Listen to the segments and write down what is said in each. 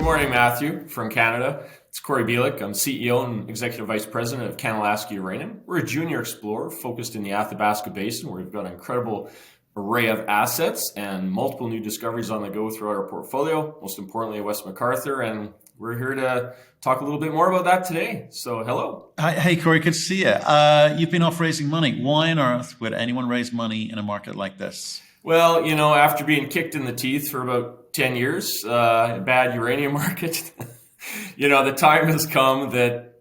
morning, Matthew, from Canada. It's Cory Belyk. I'm CEO and Executive Vice President of CanAlaska Uranium. We're a junior explorer focused in the Athabasca Basin, where we've got an incredible array of assets and multiple new discoveries on the go throughout our portfolio, most importantly at West McArthur, and we're here to talk a little bit more about that today. So hello. Hey, Cory, good to see you. You've been off raising money. Why on earth would anyone raise money in a market like this? Well, after being kicked in the teeth for about 10 years, a bad uranium market, the time has come that,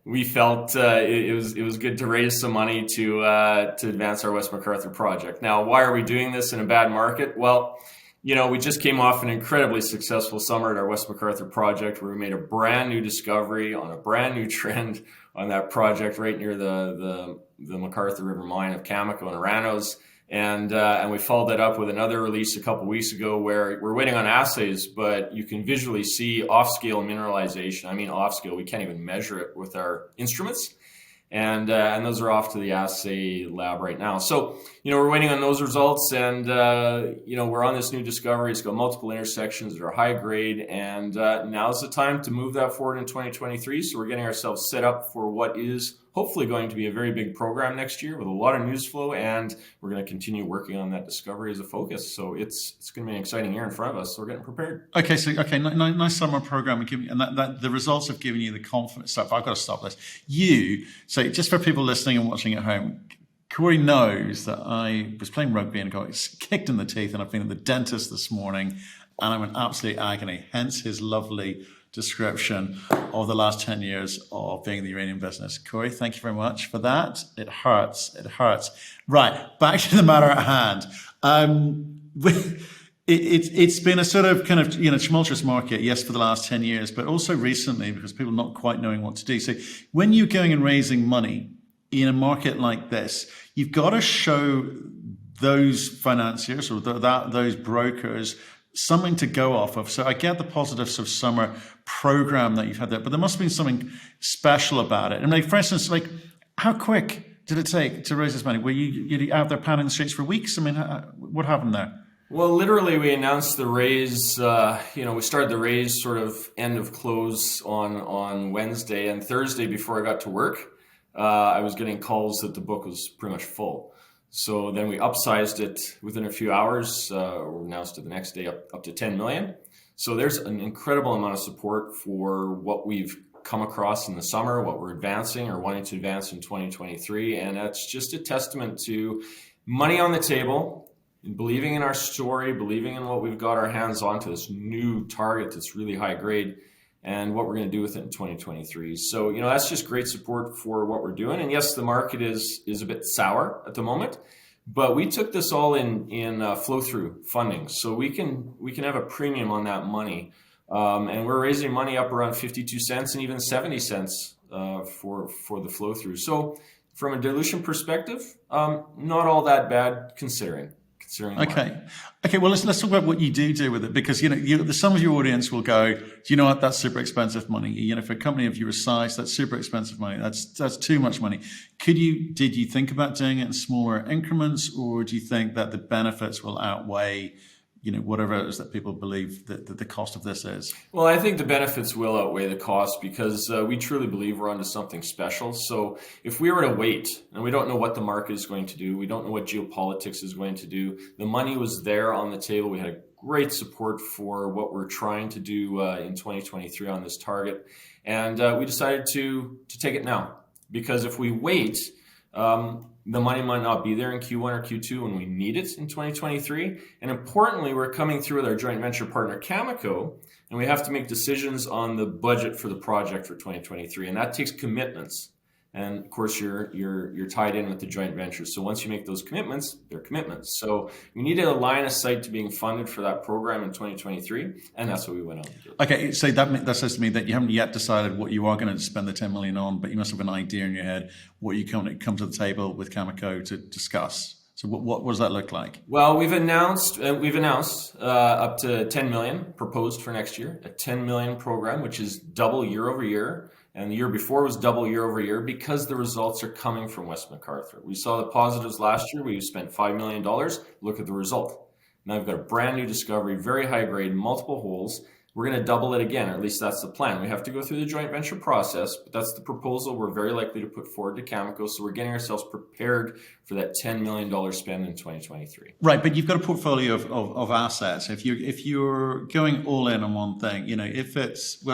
we felt it was good to raise some money to advance our West McArthur project. Now, why are we doing this in a bad market? Well, we just came off an incredibly successful summer at our West McArthur project, where we made a brand new discovery on a brand new trend on that project right near the McArthur River mine of Cameco and Aranos. And we followed that up with another release a couple weeks ago where we're waiting on assays, but you can visually see off-scale mineralization. I mean off-scale, we can't even measure it with our instruments. And those are off to the assay lab right now. So, we're waiting on those results, and, we're on this new discovery. It's got multiple intersections that are high grade, and now's the time to move that forward in 2023. So we're getting ourselves set up for what is hopefully going to be a very big program next year with a lot of news flow, and we're going to continue working on that discovery as a focus. So it's going to be an exciting year in front of us. So we're getting prepared. Nice summer program, and that the results have given you the confidence. Stuff. I've got to stop this. So just for people listening and watching at home, Cory knows that I was playing rugby and got kicked in the teeth, and I've been at the dentist this morning, and I'm in absolute agony. Hence his lovely description of the last 10 years of being in the uranium business. Cory, thank you very much for that. It hurts. Right, back to the matter at hand. It's been a sort of kind of tumultuous market, yes, for the last 10 years, but also recently because people not quite knowing what to do. So when you're going and raising money in a market like this, you've got to show those financiers or those brokers something to go off of. So I get the positive sort of summer program that you've had there, but there must have been something special about it. And for instance, how quick did it take to raise this money? Were you out there pounding the streets for weeks? I mean, what happened there? Well, literally, we announced the raise. We started the raise sort of end of close on Wednesday, and Thursday before I got to work, I was getting calls that the book was pretty much full. So then we upsized it within a few hours. We announced it the next day up to 10 million. So there's an incredible amount of support for what we've come across in the summer, what we're advancing or wanting to advance in 2023. And that's just a testament to money on the table, believing in our story, believing in what we've got our hands on to this new target that's really high grade, and what we're going to do with it in 2023. So, that's just great support for what we're doing. And yes, the market is a bit sour at the moment, but we took this all in flow-through funding. So we can have a premium on that money. And we're raising money up around 52 cents and even 70 cents for the flow-through. So from a dilution perspective, not all that bad considering. Okay. Well, let's talk about what you do with it, because some of your audience will go, do you know what? That's super expensive money. For a company of your size, that's super expensive money. That's too much money. Did you think about doing it in smaller increments, or do you think that the benefits will outweigh whatever it is that people believe that the cost of this is? Well, I think the benefits will outweigh the cost, because we truly believe we're onto something special. So if we were to wait, and we don't know what the market is going to do, we don't know what geopolitics is going to do, the money was there on the table. We had great support for what we're trying to do in 2023 on this target. And we decided to take it now, because if we wait, the money might not be there in Q1 or Q2 when we need it in 2023. And importantly, we're coming through with our joint venture partner Cameco, and we have to make decisions on the budget for the project for 2023. And that takes commitments. And of course, you're tied in with the joint venture. So once you make those commitments, they're commitments. So we needed a line of sight to being funded for that program in 2023, and that's what we went on to do. Okay, so that says to me that you haven't yet decided what you are going to spend the 10 million on, but you must have an idea in your head what you come to the table with Cameco to discuss. So what does that look like? Well, we've announced up to 10 million proposed for next year, a 10 million program, which is double year over year. And the year before was double year over year, because the results are coming from West McArthur. We saw the positives last year. We spent $5 million. Look at the result. Now we've got a brand new discovery, very high grade, multiple holes. we're going to double it again, or at least that's the plan. We have to go through the joint venture process, but that's the proposal we're very likely to put forward to Cameco. So we're getting ourselves prepared for that $10 million spend in 2023. Right, but you've got a portfolio of assets. If you're going all in on one thing, if it's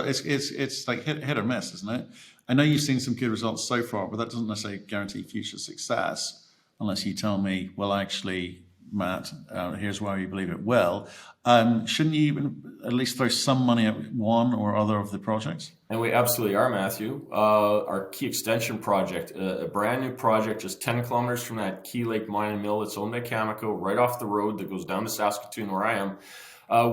like hit or miss, isn't it? I know you've seen some good results so far, but that doesn't necessarily guarantee future success unless you tell me, well, actually, Matt, here's why you believe it will. Shouldn't you even at least throw some money at one or other of the projects? And we absolutely are, Matthew. Our Key Extension project, a brand new project just 10 kilometers from that Key Lake mine and mill that's owned by Cameco, right off the road that goes down to Saskatoon where I am.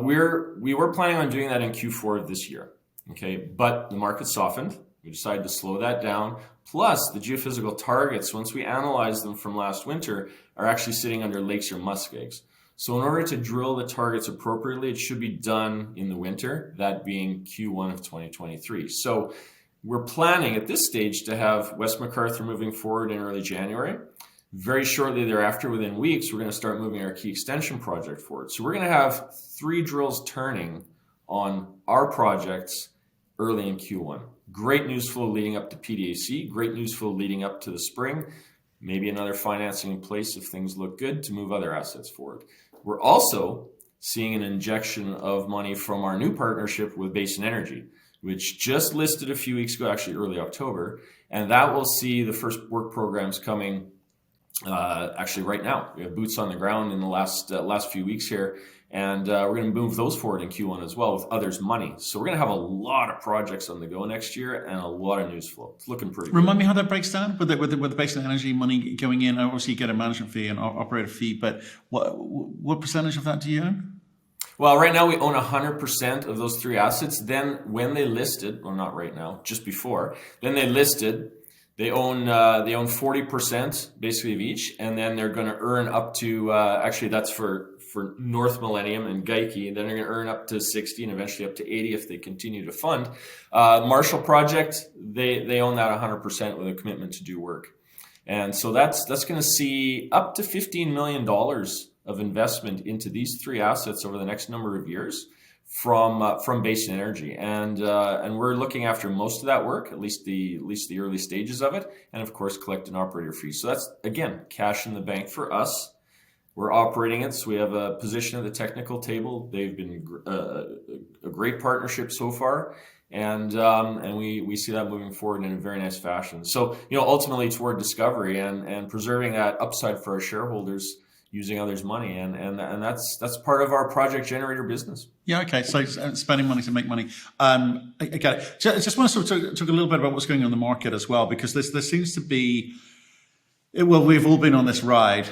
We were planning on doing that in Q4 of this year, okay? But the market softened. We decided to slow that down. Plus, the geophysical targets, once we analyzed them from last winter, are actually sitting under lakes or muskegs. So in order to drill the targets appropriately, it should be done in the winter, that being Q1 of 2023. So we're planning at this stage to have West McArthur moving forward in early January. Very shortly thereafter, within weeks, we're going to start moving our Key Extension project forward. So we're going to have 3 drills turning on our projects early in Q1. Great news flow leading up to PDAC, great news flow leading up to the spring, maybe another financing in place if things look good to move other assets forward. We're also seeing an injection of money from our new partnership with Basin Energy, which just listed a few weeks ago, actually early October, and that will see the first work programs coming actually right now. We have boots on the ground in the last few weeks here, and we're going to move those forward in Q1 as well with others' money. So we're going to have a lot of projects on the go next year and a lot of news flow. It's looking pretty good. Remind me how that breaks down with the Basin Energy money going in. Obviously, you get a management fee and operator fee, but what percentage of that do you own? Well, right now we own 100% of those 3 assets. Then when they listed, well, not right now, just before, then they listed. They own 40% basically of each, and then they're going to earn up to actually that's for North Millennium and Geikie. Then they're going to earn up to 60 and eventually up to 80 if they continue to fund. Marshall Project, they own that 100% with a commitment to do work, and so that's going to see up to $15 million of investment into these 3 assets over the next number of years from Basin Energy, and we're looking after most of that work, at least the early stages of it, and of course collect an operator fee. So that's again cash in the bank for us. We're operating it, so we have a position at the technical table. They've been a great partnership so far, and we see that moving forward in a very nice fashion. So ultimately toward discovery and preserving that upside for our shareholders, using others' money, and that's part of our project generator business. Yeah, okay. So spending money to make money. I got it. I just want to sort of talk a little bit about what's going on in the market as well, because there seems to be. Well, we've all been on this ride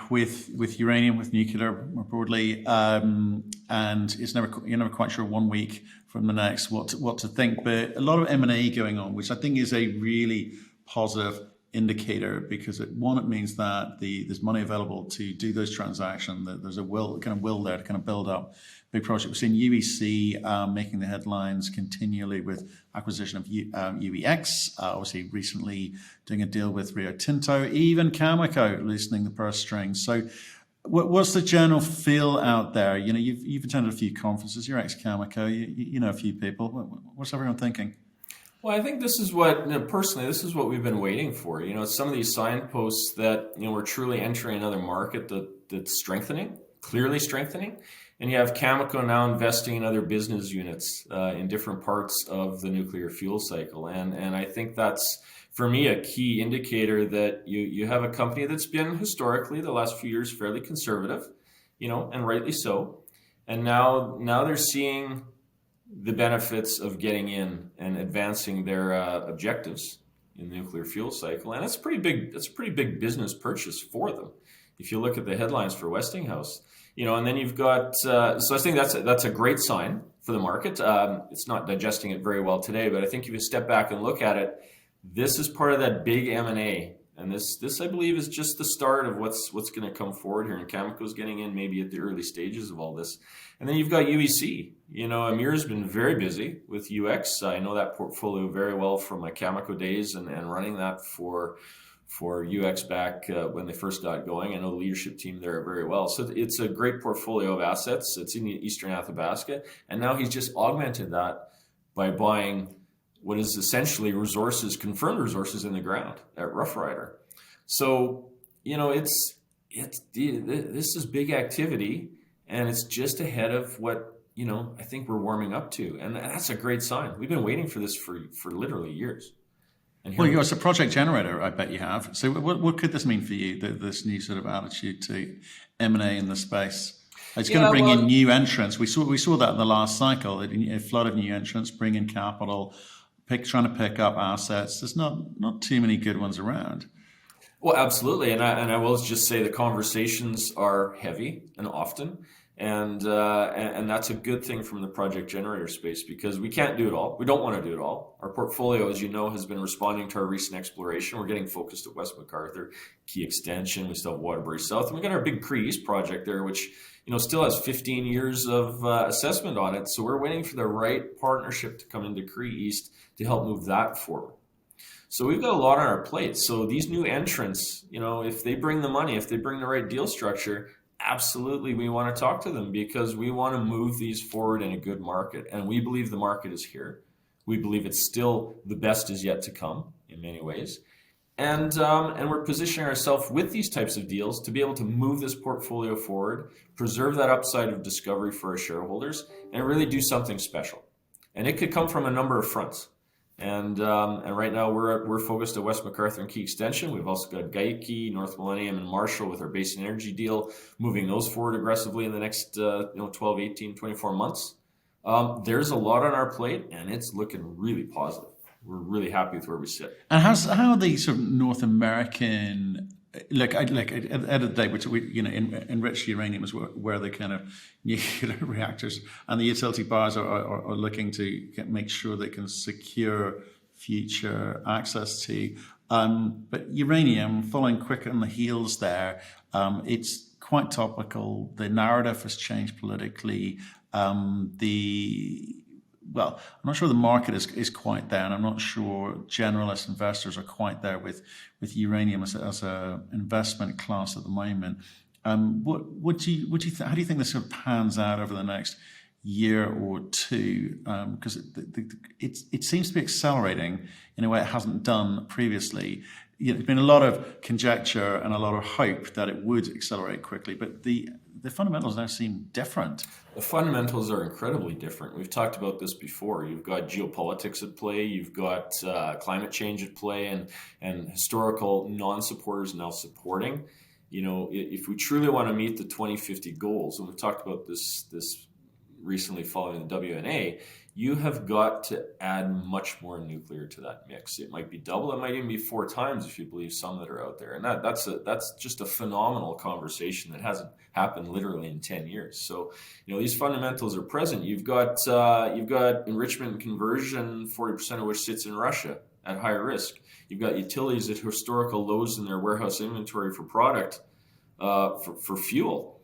with uranium, with nuclear more broadly, and you're never quite sure 1 week from the next what to think. But a lot of M&A going on, which I think is a really positive indicator, because it means that there's money available to do those transactions. That there's a will there to kind of build up big projects. We've seen UEC making the headlines continually with acquisition of UEX. Obviously, recently doing a deal with Rio Tinto. Even Cameco loosening the purse strings. So, what's the general feel out there? You've attended a few conferences. You're ex-Cameco. You know a few people. What's everyone thinking? Well, I think this is what we've been waiting for. Some of these signposts that we're truly entering another market that's clearly strengthening. And you have Cameco now investing in other business units in different parts of the nuclear fuel cycle. And I think that's, for me, a key indicator that you have a company that's been historically, the last few years, fairly conservative, and rightly so. And now they're seeing the benefits of getting in and advancing their objectives in the nuclear fuel cycle. And that's a pretty big business purchase for them. If you look at the headlines for Westinghouse, and then you've got, so I think that's a great sign for the market. It's not digesting it very well today, but I think if you step back and look at it, this is part of that big M&A. And this I believe is just the start of what's going to come forward here. And Cameco's getting in maybe at the early stages of all this. And then you've got UEC. Amir's been very busy with UX. I know that portfolio very well from my Cameco days and running that for for UX back when they first got going. I know the leadership team there very well. So it's a great portfolio of assets. It's in eastern Athabasca. And now he's just augmented that by buying what is essentially resources, confirmed resources in the ground at Rough Rider. So, this is big activity, and it's just ahead of what, I think we're warming up to. And that's a great sign. We've been waiting for this for literally years. And well, you're a project generator, I bet you have. So what could this mean for you, this new sort of attitude to M&A in the space? It's going to bring in new entrants. We saw that in the last cycle, a flood of new entrants, bring in capital, trying to pick up assets. There's not too many good ones around. Well, absolutely, and I will just say the conversations are heavy and often, and that's a good thing from the project generator space, because we can't do it all. We don't want to do it all. Our portfolio, as you know, has been responding to our recent exploration. We're getting focused at West McArthur, Key Extension. We still have Waterbury South, and we got our big Cree East project there, which still has 15 years of assessment on it. So we're waiting for the right partnership to come into Cree East to help move that forward. So we've got a lot on our plate. So these new entrants, if they bring the money, if they bring the right deal structure, absolutely we want to talk to them, because we want to move these forward in a good market. And we believe the market is here. We believe it's still the best is yet to come in many ways. And we're positioning ourselves with these types of deals to be able to move this portfolio forward, preserve that upside of discovery for our shareholders, and really do something special. And it could come from a number of fronts. And right now we're focused at West McArthur and Key Extension. We've also got Geikie, North Millennium, and Marshall with our Basin Energy deal, moving those forward aggressively in the next 12, 18, 24 months. There's a lot on our plate, and it's looking really positive. We're really happy with where we sit. And how are the sort of North American, at the end of the day, which enriched uranium is where the kind of nuclear reactors and the utility buyers are looking to make sure they can secure future access to. But uranium, following quick on the heels there, it's quite topical. The narrative has changed politically. Well, I'm not sure the market is quite there, and I'm not sure generalist investors are quite there with uranium as a investment class at the moment. What do you how do you think this sort of pans out over the next year or two? Because it seems to be accelerating in a way it hasn't done previously. There's been a lot of conjecture and a lot of hope that it would accelerate quickly, but the fundamentals now seem different. The fundamentals are incredibly different. We've talked about this before. You've got geopolitics at play. You've got climate change at play, and historical non-supporters now supporting. If we truly want to meet the 2050 goals, and we've talked about this recently following the WNA, you have got to add much more nuclear to that mix. It might be double, it might even be 4 times if you believe some that are out there. And that's just a phenomenal conversation that hasn't happened literally in 10 years. So, these fundamentals are present. You've got enrichment and conversion, 40% of which sits in Russia at higher risk. You've got utilities at historical lows in their warehouse inventory for product, for fuel.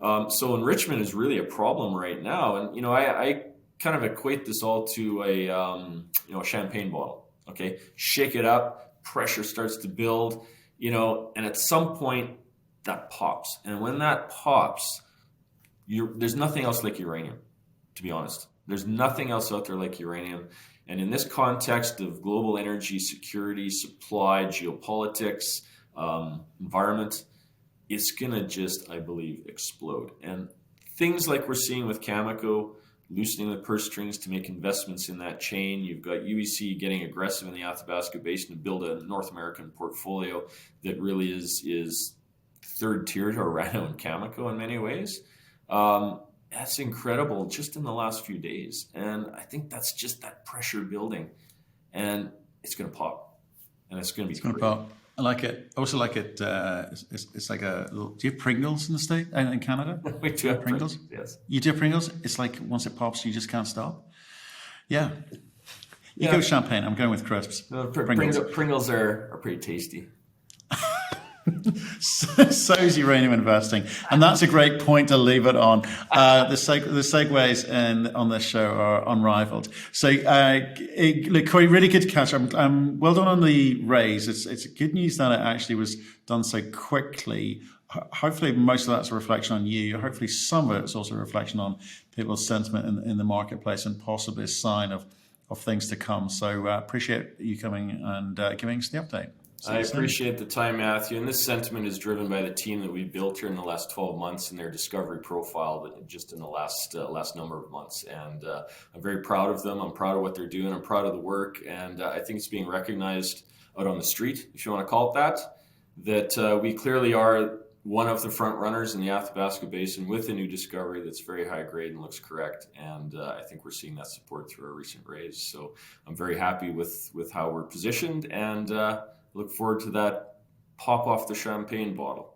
So enrichment is really a problem right now. And, I kind of equate this all to a champagne bottle. Okay, shake it up, pressure starts to build, and at some point that pops. And when that pops, there's nothing else like uranium, to be honest. There's nothing else out there like uranium. And in this context of global energy security, supply, geopolitics, environment, it's going to just, I believe, explode. And things like we're seeing with Cameco, loosening the purse strings to make investments in that chain. You've got UEC getting aggressive in the Athabasca Basin to build a North American portfolio that really is third tier to Orano and Cameco in many ways. That's incredible just in the last few days. And I think that's just that pressure building. And it's going to pop. And it's going to be great. Pop. I like it. I also like it. It's like a little. Do you have Pringles in the state in Canada? We do have Pringles. Yes. You do have Pringles. It's like once it pops, you just can't stop. Yeah. Go champagne. I'm going with crisps. No, Pringles are pretty tasty. So's uranium investing, and that's a great point to leave it on. The segues on this show are unrivaled. So, look, Cory, really good to catch up. Well done on the raise. It's good news that it actually was done so quickly. Hopefully, most of that's a reflection on you. Hopefully, some of it's also a reflection on people's sentiment in the marketplace, and possibly a sign of things to come. So, appreciate you coming and giving us the update. I appreciate the time, Matthew. And this sentiment is driven by the team that we've built here in the last 12 months and their discovery profile just in the last number of months. And I'm very proud of them. I'm proud of what they're doing. I'm proud of the work. And I think it's being recognized out on the street, if you want to call it that we clearly are one of the front runners in the Athabasca Basin with a new discovery that's very high grade and looks correct. And I think we're seeing that support through our recent raise. So I'm very happy with how we're positioned, and look forward to that pop off the champagne bottle.